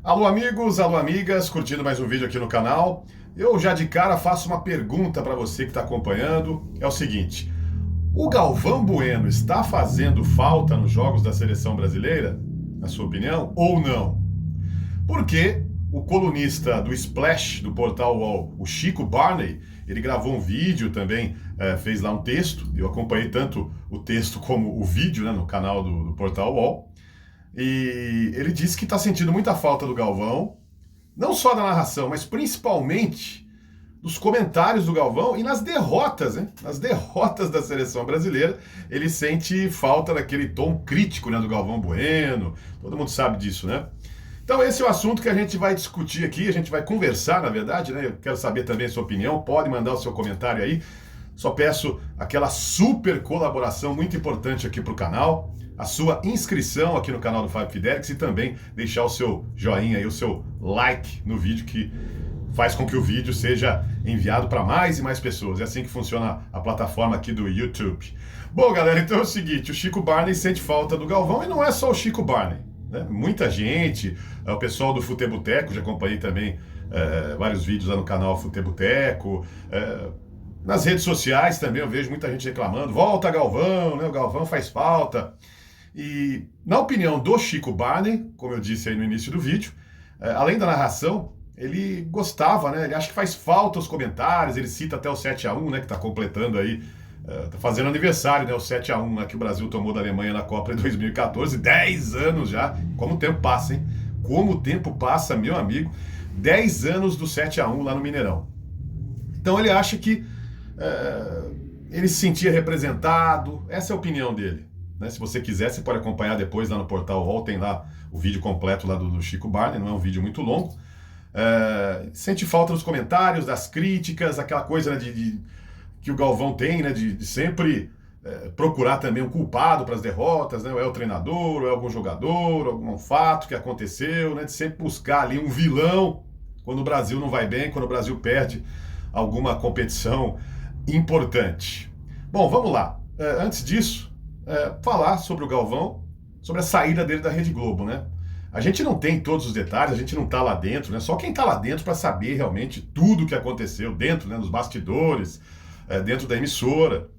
Alô amigos, alô amigas, curtindo mais um vídeo aqui no canal. Eu já de cara faço uma pergunta para você que está acompanhando. É o seguinte: o Galvão Bueno está fazendo falta nos jogos da seleção brasileira, na sua opinião, ou não? Porque o colunista do Splash, do portal UOL, o Chico Barney, ele gravou um vídeo também, fez lá um texto. Eu acompanhei tanto o texto como o vídeo, né, no canal do portal UOL. E ele disse que está sentindo muita falta do Galvão, não só da narração, mas principalmente dos comentários do Galvão e nas derrotas, né? Nas derrotas da seleção brasileira, ele sente falta daquele tom crítico, né, do Galvão Bueno. Todo mundo sabe disso, né? Então esse é o assunto que a gente vai discutir aqui, a gente vai conversar, na verdade, né? Eu quero saber também a sua opinião, pode mandar o seu comentário aí. Só peço aquela super colaboração muito importante aqui para o canal, a sua inscrição aqui no canal do Fábio Fidelix e também deixar o seu joinha e o seu like no vídeo, que faz com que o vídeo seja enviado para mais e mais pessoas. É assim que funciona a plataforma aqui do YouTube. Bom, galera, então é o seguinte: o Chico Barney sente falta do Galvão, e não é só o Chico Barney, né? Muita gente, o pessoal do Futeboteco, já acompanhei também vários vídeos lá no canal Futeboteco. Nas redes sociais também eu vejo muita gente reclamando: volta Galvão, né? O Galvão faz falta. E na opinião do Chico Barney, como eu disse aí no início do vídeo, além da narração, ele gostava, né? Ele acha que faz falta os comentários, ele cita até o 7-1, né? Que está completando aí, tá fazendo aniversário, né? O 7-1, né, que o Brasil tomou da Alemanha na Copa de 2014, 10 anos já. Como o tempo passa, hein? Como o tempo passa, meu amigo. 10 anos do 7-1 lá no Mineirão. Então ele acha que ele se sentia representado. Essa é a opinião dele, né? Se você quiser, você pode acompanhar depois lá no portal UOL, tem lá o vídeo completo lá do Chico Barney, não é um vídeo muito longo. Sente falta dos comentários, das críticas, aquela coisa, né, que o Galvão tem, né, de sempre procurar também um culpado para as derrotas, né? Ou é o treinador, ou é algum jogador, algum fato que aconteceu, né, de sempre buscar ali um vilão quando o Brasil não vai bem, quando o Brasil perde alguma competição importante. Bom, vamos lá. Antes disso, falar sobre o Galvão, sobre a saída dele da Rede Globo, né? A gente não tem todos os detalhes, a gente não está lá dentro, né? Só quem está lá dentro para saber realmente tudo o que aconteceu dentro, né, nos bastidores, dentro da emissora.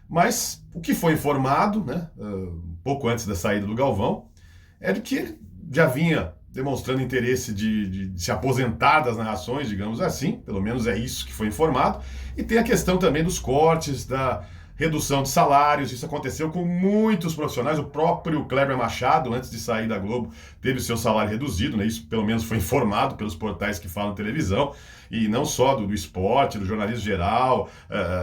Mas o que foi informado, né, um pouco antes da saída do Galvão, é de que ele já vinha demonstrando interesse de se aposentar das narrações, digamos assim, pelo menos é isso que foi informado. E tem a questão também dos cortes, da redução de salários. Isso aconteceu com muitos profissionais. O próprio Kleber Machado, antes de sair da Globo, teve seu salário reduzido, né? Isso pelo menos foi informado pelos portais que falam televisão, e não só do esporte, do jornalismo geral.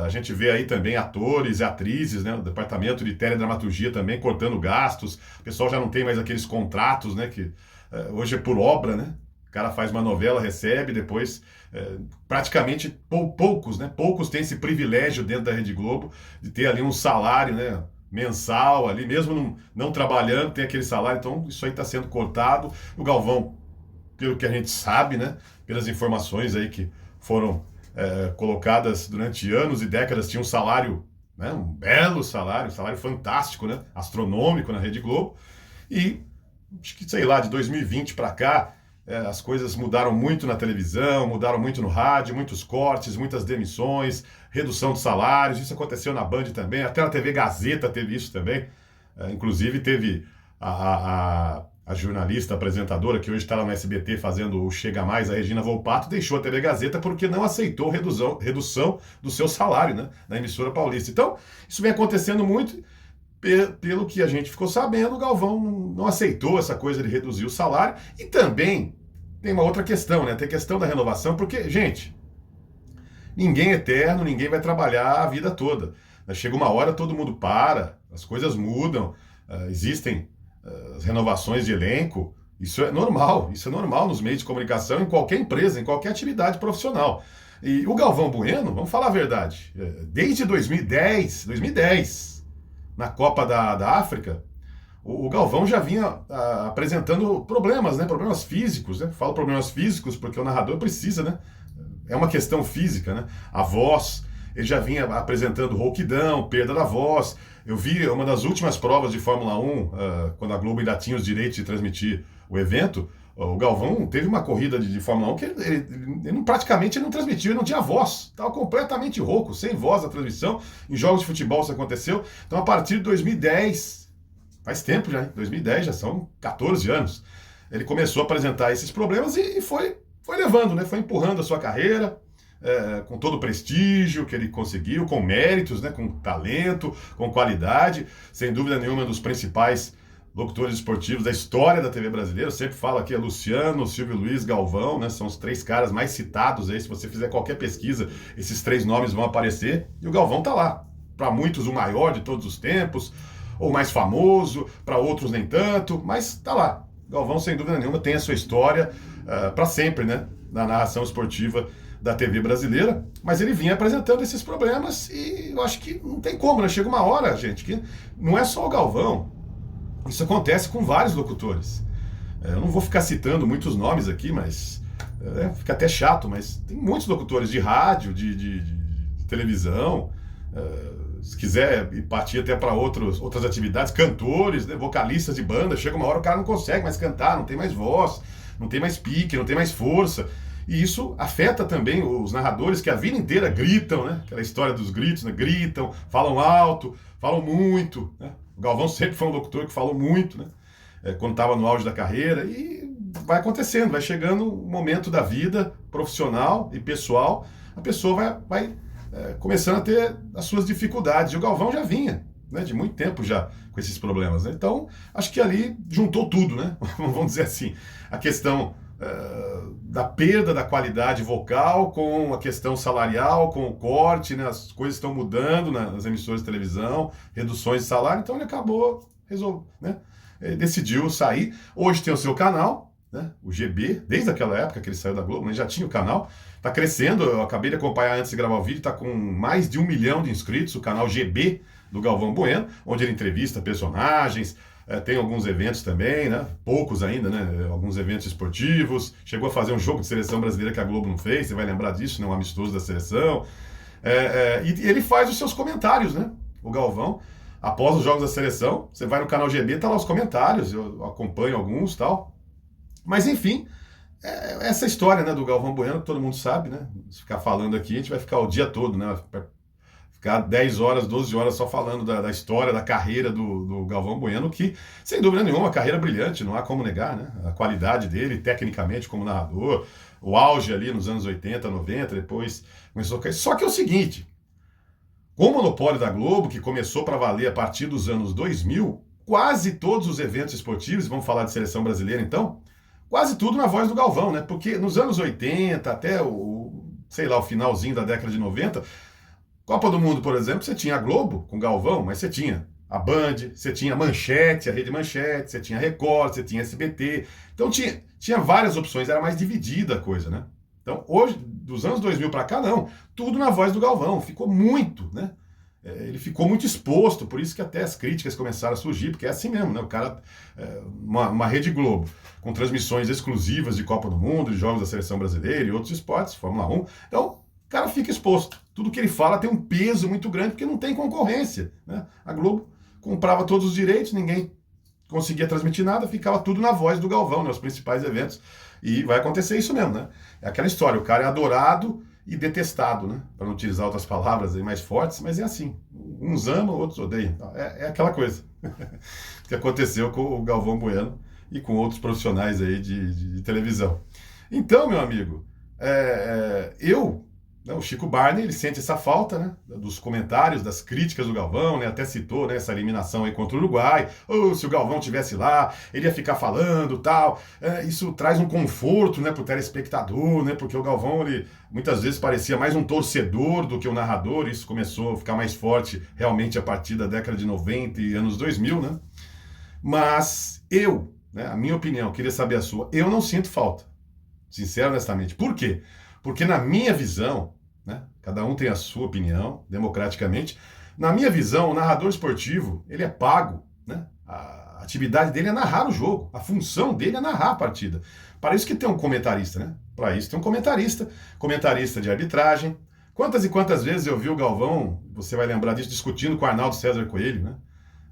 A gente vê aí também atores e atrizes, né? O departamento de teledramaturgia também cortando gastos. O pessoal já não tem mais aqueles contratos, né, que hoje é por obra, né? O cara faz uma novela, recebe, depois praticamente poucos, né? Poucos têm esse privilégio dentro da Rede Globo de ter ali um salário, né, mensal ali, mesmo não trabalhando, tem aquele salário. Então isso aí está sendo cortado. O Galvão, pelo que a gente sabe, né, pelas informações aí que foram colocadas durante anos e décadas, tinha um salário, né, um belo salário, um salário fantástico, né, astronômico na Rede Globo. E acho que, sei lá, de 2020 para cá, as coisas mudaram muito na televisão, mudaram muito no rádio, muitos cortes, muitas demissões, redução de salários. Isso aconteceu na Band também, até na TV Gazeta teve isso também. Inclusive teve a jornalista, apresentadora, que hoje está lá no SBT fazendo o Chega Mais, a Regina Volpato, deixou a TV Gazeta porque não aceitou redução do seu salário, né, na emissora paulista. Então, isso vem acontecendo muito. Pelo que a gente ficou sabendo, o Galvão não aceitou essa coisa de reduzir o salário. E também tem uma outra questão, né? Tem a questão da renovação, porque, gente, ninguém é eterno, ninguém vai trabalhar a vida toda. Chega uma hora, todo mundo para, as coisas mudam, existem as renovações de elenco. Isso é normal nos meios de comunicação, em qualquer empresa, em qualquer atividade profissional. E o Galvão Bueno, vamos falar a verdade, desde 2010, na Copa da África, o Galvão já vinha apresentando problemas, né? Problemas físicos, né? Falo problemas físicos porque o narrador precisa, né? É uma questão física, né? A voz, ele já vinha apresentando rouquidão, perda da voz. Eu vi uma das últimas provas de Fórmula 1, quando a Globo ainda tinha os direitos de transmitir o evento, O Galvão teve uma corrida de Fórmula 1 que praticamente ele não transmitiu, ele não tinha voz. Estava completamente rouco, sem voz a transmissão. Em jogos de futebol isso aconteceu. Então, a partir de 2010, faz tempo já, hein? 2010 já são 14 anos. Ele começou a apresentar esses problemas e foi levando, né? Foi empurrando a sua carreira, com todo o prestígio que ele conseguiu, com méritos, né? Com talento, com qualidade. Sem dúvida nenhuma, um dos principais locutores esportivos da história da TV brasileira. Eu sempre falo aqui, Luciano, Silvio Luiz, Galvão, né? São os 3 caras mais citados aí. Se você fizer qualquer pesquisa, esses 3 nomes vão aparecer. E o Galvão tá lá. Para muitos, o maior de todos os tempos, ou mais famoso, para outros nem tanto, mas tá lá. Galvão, sem dúvida nenhuma, tem a sua história para sempre, né? Na narração esportiva da TV brasileira, mas ele vinha apresentando esses problemas e eu acho que não tem como, né? Chega uma hora, gente, que não é só o Galvão. Isso acontece com vários locutores. Eu não vou ficar citando muitos nomes aqui, mas fica até chato, mas tem muitos locutores de rádio, de televisão, se quiser partir até para outras atividades, cantores, né, vocalistas de banda, chega uma hora o cara não consegue mais cantar, não tem mais voz, não tem mais pique, não tem mais força. E isso afeta também os narradores que a vida inteira gritam, né? Aquela história dos gritos, né? Gritam, falam alto, falam muito, né? O Galvão sempre foi um locutor que falou muito, né? Quando estava no auge da carreira, e vai acontecendo, vai chegando um momento da vida profissional e pessoal, a pessoa vai começando a ter as suas dificuldades. E o Galvão já vinha, né, de muito tempo já com esses problemas, né? Então, acho que ali juntou tudo, né? Vamos dizer assim, a questão da perda da qualidade vocal com a questão salarial, com o corte, né? As coisas estão mudando nas emissoras de televisão, reduções de salário, então ele acabou né? Ele decidiu sair. Hoje tem o seu canal, né? O GB, desde aquela época que ele saiu da Globo, ele já tinha o canal, está crescendo. Eu acabei de acompanhar antes de gravar o vídeo, está com mais de 1 milhão de inscritos, o canal GB do Galvão Bueno, onde ele entrevista personagens, tem alguns eventos também, né? Poucos ainda, né? Alguns eventos esportivos. Chegou a fazer um jogo de seleção brasileira que a Globo não fez, você vai lembrar disso, né? Um amistoso da seleção. E ele faz os seus comentários, né? O Galvão, após os jogos da seleção, você vai no canal GB, tá lá os comentários, eu acompanho alguns e tal. Mas enfim, essa história, né, do Galvão Bueno, que todo mundo sabe, né? Se ficar falando aqui, a gente vai ficar o dia todo, né? Ficar 10 horas, 12 horas só falando da história, da carreira do Galvão Bueno, que, sem dúvida nenhuma, uma carreira brilhante, não há como negar, né? A qualidade dele, tecnicamente, como narrador, o auge ali nos anos 80, 90, depois começou a cair. Só que é o seguinte, com o monopólio da Globo, que começou para valer a partir dos anos 2000, quase todos os eventos esportivos, vamos falar de seleção brasileira então, quase tudo na voz do Galvão, né? Porque nos anos 80 até o finalzinho da década de 90, Copa do Mundo, por exemplo, você tinha a Globo com Galvão, mas você tinha a Band, você tinha a Manchete, a Rede Manchete, você tinha a Record, você tinha a SBT. Então tinha várias opções, era mais dividida a coisa, né? Então hoje, dos anos 2000 para cá, não. Tudo na voz do Galvão, ficou muito, né? Ele ficou muito exposto, por isso que até as críticas começaram a surgir, porque é assim mesmo, né? O cara, uma Rede Globo, com transmissões exclusivas de Copa do Mundo, de jogos da Seleção Brasileira e outros esportes, Fórmula 1. Então, o cara fica exposto. Tudo que ele fala tem um peso muito grande, porque não tem concorrência, né? A Globo comprava todos os direitos, ninguém conseguia transmitir nada, ficava tudo na voz do Galvão, né? Os principais eventos. E vai acontecer isso mesmo, né? É aquela história, o cara é adorado e detestado, né? Para não utilizar outras palavras aí mais fortes, mas é assim. Uns amam, outros odeiam. É aquela coisa que aconteceu com o Galvão Bueno e com outros profissionais aí de televisão. Então, meu amigo, o Chico Barney, ele sente essa falta, né, dos comentários, das críticas do Galvão, né, até citou, né, essa eliminação aí contra o Uruguai. Se o Galvão tivesse lá, ele ia ficar falando, tal. Isso traz um conforto, né, pro telespectador, né, porque o Galvão, ele muitas vezes parecia mais um torcedor do que um narrador. Isso começou a ficar mais forte realmente a partir da década de 90 e anos 2000, né? Mas né, a minha opinião, queria saber a sua, eu não sinto falta, sincero, honestamente. Por quê? Porque na minha visão, né, cada um tem a sua opinião, democraticamente, na minha visão, o narrador esportivo, ele é pago, né? A atividade dele é narrar o jogo, a função dele é narrar a partida. Para isso que tem um comentarista, né? Para isso tem um comentarista de arbitragem. Quantas e quantas vezes eu vi o Galvão, você vai lembrar disso, discutindo com o Arnaldo César Coelho, né?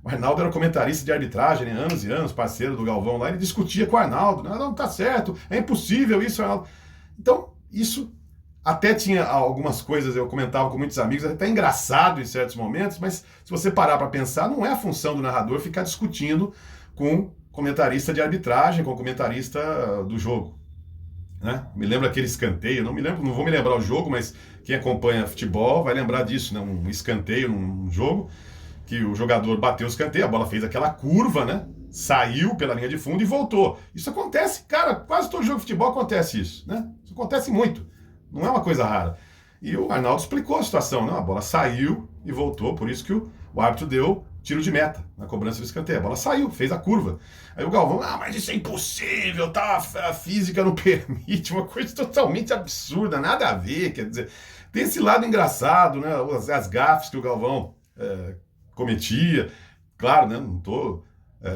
O Arnaldo era comentarista de arbitragem, né? Anos e anos, parceiro do Galvão lá, ele discutia com o Arnaldo, não tá certo, é impossível isso, Arnaldo. Então, isso até tinha algumas coisas, eu comentava com muitos amigos, até engraçado em certos momentos, mas se você parar para pensar, não é a função do narrador ficar discutindo com comentarista de arbitragem, com comentarista do jogo. Né? Me lembro aquele escanteio, não vou me lembrar o jogo, mas quem acompanha futebol vai lembrar disso, né? Um escanteio num jogo, que o jogador bateu o escanteio, a bola fez aquela curva, né? Saiu pela linha de fundo e voltou. Isso acontece, cara, quase todo jogo de futebol acontece isso, né? Isso acontece muito, não é uma coisa rara. E o Arnaldo explicou a situação, né? A bola saiu e voltou, por isso que o árbitro deu tiro de meta na cobrança do escanteio. A bola saiu, fez a curva. Aí o Galvão, mas isso é impossível, tá? A física não permite, uma coisa totalmente absurda, nada a ver, quer dizer, tem esse lado engraçado, né? As gafes que o Galvão cometia. Claro, né? Não tô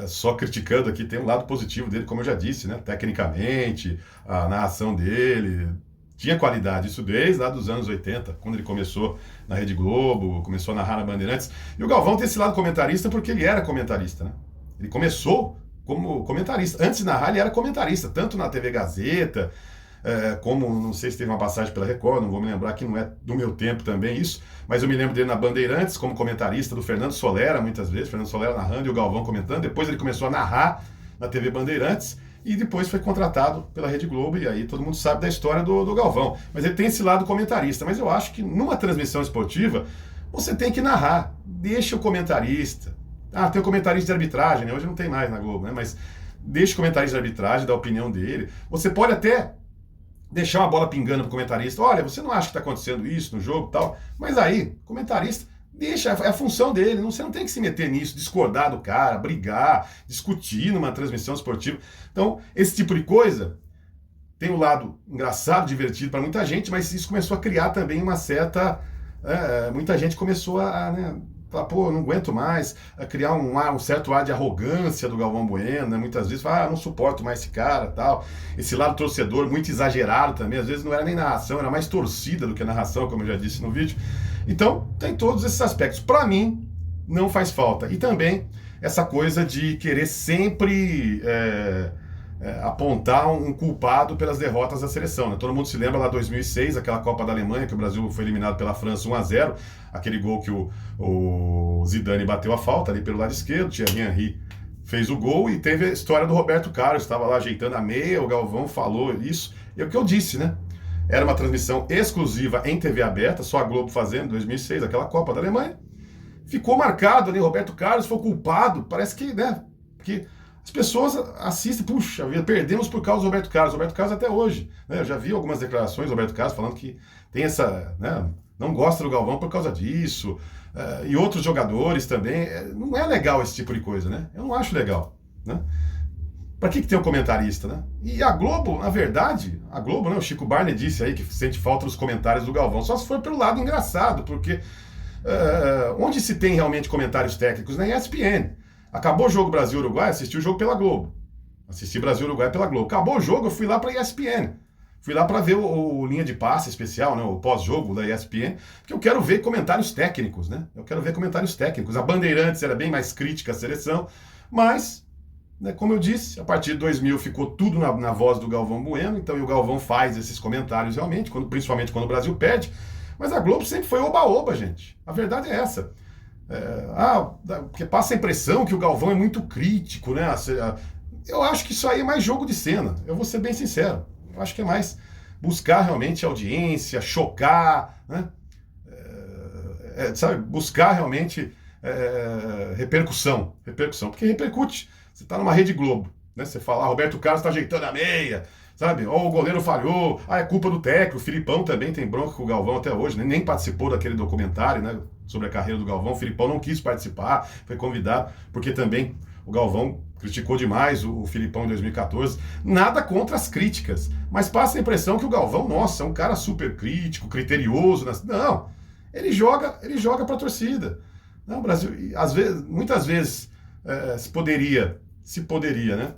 só criticando aqui, tem um lado positivo dele, como eu já disse, né? Tecnicamente, a narração dele tinha qualidade, isso desde lá dos anos 80, quando ele começou na Rede Globo, começou a narrar na Bandeirantes. E o Galvão tem esse lado comentarista porque ele era comentarista, né? Ele começou como comentarista. Antes de narrar, ele era comentarista, tanto na TV Gazeta, como, não sei se teve uma passagem pela Record, não vou me lembrar, que não é do meu tempo também isso, mas eu me lembro dele na Bandeirantes, como comentarista do Fernando Solera, muitas vezes, Fernando Solera narrando e o Galvão comentando. Depois ele começou a narrar na TV Bandeirantes, e depois foi contratado pela Rede Globo, e aí todo mundo sabe da história do Galvão. Mas ele tem esse lado comentarista. Mas eu acho que numa transmissão esportiva, você tem que narrar. Deixa o comentarista. Tem o comentarista de arbitragem, né? Hoje não tem mais na Globo, né? Mas deixa o comentarista de arbitragem dar a opinião dele. Você pode até deixar uma bola pingando pro comentarista. Olha, você não acha que está acontecendo isso no jogo e tal? Mas aí, comentarista, deixa, é a função dele, você não tem que se meter nisso, discordar do cara, brigar, discutir numa transmissão esportiva. Então, esse tipo de coisa tem um lado engraçado, divertido para muita gente, mas isso começou a criar também uma certa... muita gente começou a falar, pô, não aguento mais, a criar um certo ar de arrogância do Galvão Bueno, né? Muitas vezes fala, não suporto mais esse cara, tal. Esse lado torcedor muito exagerado também, às vezes não era nem narração, era mais torcida do que narração, como eu já disse no vídeo. Então, tem todos esses aspectos. Para mim, não faz falta. E também essa coisa de querer sempre apontar um culpado pelas derrotas da seleção. Né? Todo mundo se lembra lá de 2006, aquela Copa da Alemanha, que o Brasil foi eliminado pela França 1-0, aquele gol que o Zidane bateu a falta ali pelo lado esquerdo, Thierry Henry fez o gol, e teve a história do Roberto Carlos, estava lá ajeitando a meia, o Galvão falou isso, e é o que eu disse, né? Era uma transmissão exclusiva em TV aberta, só a Globo fazendo, 2006, aquela Copa da Alemanha. Ficou marcado ali, Roberto Carlos foi culpado, parece que, né, que as pessoas assistem, puxa vida, perdemos por causa do Roberto Carlos. Roberto Carlos até hoje, né, eu já vi algumas declarações do Roberto Carlos falando que tem essa, né, não gosta do Galvão por causa disso, e outros jogadores também. Não é legal esse tipo de coisa, né? Eu não acho legal, né? Pra que tem um comentarista, né? E a Globo, na verdade, a Globo, né? O Chico Barney disse aí que sente falta dos comentários do Galvão, só se for pelo lado engraçado, porque onde se tem realmente comentários técnicos? Na ESPN. Acabou o jogo Brasil-Uruguai, assisti o jogo pela Globo. Assisti Brasil-Uruguai pela Globo. Acabou o jogo, eu fui lá pra ESPN. Fui lá para ver o linha de passe especial, né, o pós-jogo da ESPN, porque eu quero ver comentários técnicos, né? Eu quero ver comentários técnicos. A Bandeirantes era bem mais crítica à seleção, mas, né, como eu disse, a partir de 2000 ficou tudo na voz do Galvão Bueno, então o Galvão faz esses comentários realmente, principalmente quando o Brasil perde, mas a Globo sempre foi oba-oba, gente. A verdade é essa. Porque passa a impressão que o Galvão é muito crítico, né? Eu acho que isso aí é mais jogo de cena, eu vou ser bem sincero. Eu acho que é mais buscar realmente audiência, chocar, né? Sabe, buscar realmente repercussão, porque repercute. Você está numa Rede Globo, né? Você fala, Roberto Carlos está ajeitando a meia, sabe? Ou o goleiro falhou, é culpa do técnico. O Filipão também tem bronca com o Galvão até hoje, né? Nem participou daquele documentário, né, sobre a carreira do Galvão. O Filipão não quis participar, foi convidado, porque também o Galvão criticou demais o Filipão em 2014. Nada contra as críticas, mas passa a impressão que o Galvão, nossa, é um cara super crítico, criterioso. Não, ele joga para a torcida. Não, o Brasil, muitas vezes se poderia, né,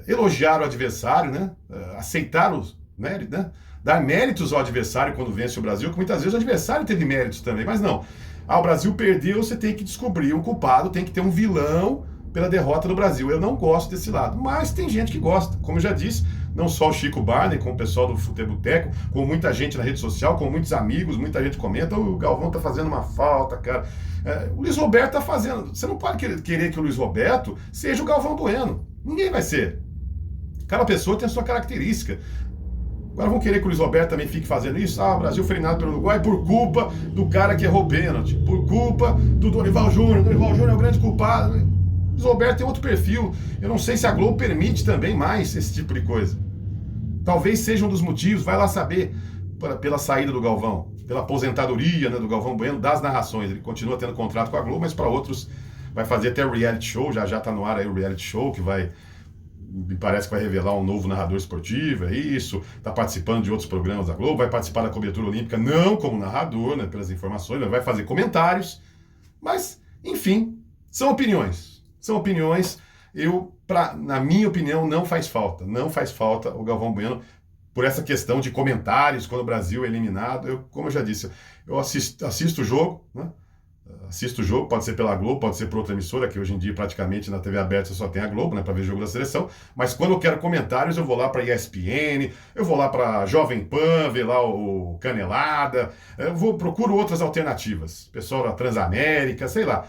elogiar o adversário, né, aceitar os méritos, né, dar méritos ao adversário quando vence o Brasil, que muitas vezes o adversário teve méritos também, mas não. o Brasil perdeu, você tem que descobrir um culpado, tem que ter um vilão pela derrota do Brasil. Eu não gosto desse lado, mas tem gente que gosta. Como eu já disse, não só o Chico Barney, com o pessoal do Futeboteco, com muita gente na rede social, com muitos amigos, muita gente comenta, o Galvão tá fazendo uma falta, cara. O Luiz Roberto tá fazendo. Você não pode querer que o Luiz Roberto seja o Galvão Bueno. Ninguém vai ser. Cada pessoa tem a sua característica. Agora vão querer que o Luiz Roberto também fique fazendo isso. O Brasil foi eliminado pelo Uruguai por culpa do cara que errou pênalti, por culpa do Dorival Júnior. O Dorival Júnior é o grande culpado. O Luiz Roberto tem outro perfil. Eu não sei se a Globo permite também mais esse tipo de coisa. Talvez seja um dos motivos, vai lá saber, pela saída do Galvão, pela aposentadoria, né, do Galvão Bueno, das narrações. Ele continua tendo contrato com a Globo, mas para outros vai fazer até reality show, já está no ar aí o reality show, que vai, me parece que vai revelar um novo narrador esportivo, é isso, está participando de outros programas da Globo, vai participar da cobertura olímpica, não como narrador, né, pelas informações, vai fazer comentários, mas, enfim, são opiniões. Na minha opinião, não faz falta o Galvão Bueno por essa questão de comentários quando o Brasil é eliminado. Como eu já disse, eu assisto o jogo, né? Assisto o jogo, pode ser pela Globo, pode ser por outra emissora, que hoje em dia praticamente na TV aberta só tem a Globo, né, para ver jogo da seleção, mas quando eu quero comentários eu vou lá para ESPN, eu vou lá para Jovem Pan, ver lá o Canelada, procuro outras alternativas, pessoal da Transamérica, sei lá,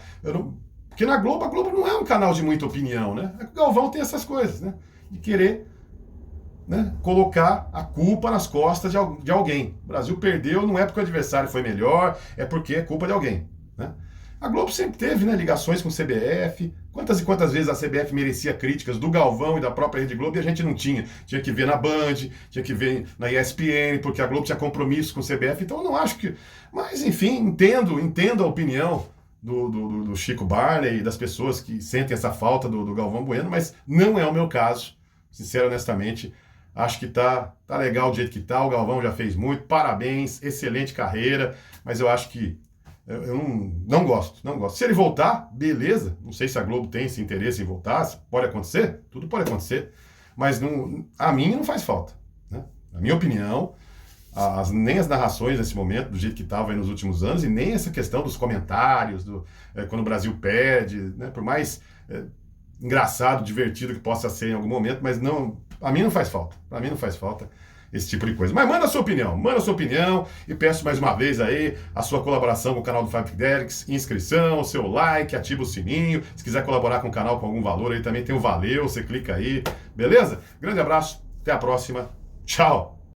porque a Globo não é um canal de muita opinião, né? O Galvão tem essas coisas, né? De querer, né, colocar a culpa nas costas de alguém. O Brasil perdeu, não é porque o adversário foi melhor, é porque é culpa de alguém, né? A Globo sempre teve, né, ligações com o CBF. Quantas e quantas vezes a CBF merecia críticas do Galvão e da própria Rede Globo e a gente não tinha. Tinha que ver na Band, tinha que ver na ESPN, porque a Globo tinha compromisso com o CBF. Então eu não acho que... Mas, enfim, entendo a opinião do Chico Barney e das pessoas que sentem essa falta do Galvão Bueno, mas não é o meu caso, sincero, honestamente. Acho que tá legal do jeito que tá, o Galvão já fez muito, parabéns, excelente carreira, mas eu acho que eu não gosto. Se ele voltar, beleza, não sei se a Globo tem esse interesse em voltar, pode acontecer, tudo pode acontecer, mas a mim não faz falta, né? Na minha opinião, nem as narrações nesse momento, do jeito que estava nos últimos anos, e nem essa questão dos comentários, quando o Brasil perde, né, por mais engraçado, divertido que possa ser em algum momento, mas a mim não faz falta. Para mim não faz falta esse tipo de coisa. Mas manda a sua opinião, e peço mais uma vez aí a sua colaboração com o canal do Fábio Fidelix, inscrição, seu like, ativa o sininho, se quiser colaborar com o canal com algum valor aí também tem o Valeu, você clica aí, beleza? Grande abraço, até a próxima, tchau!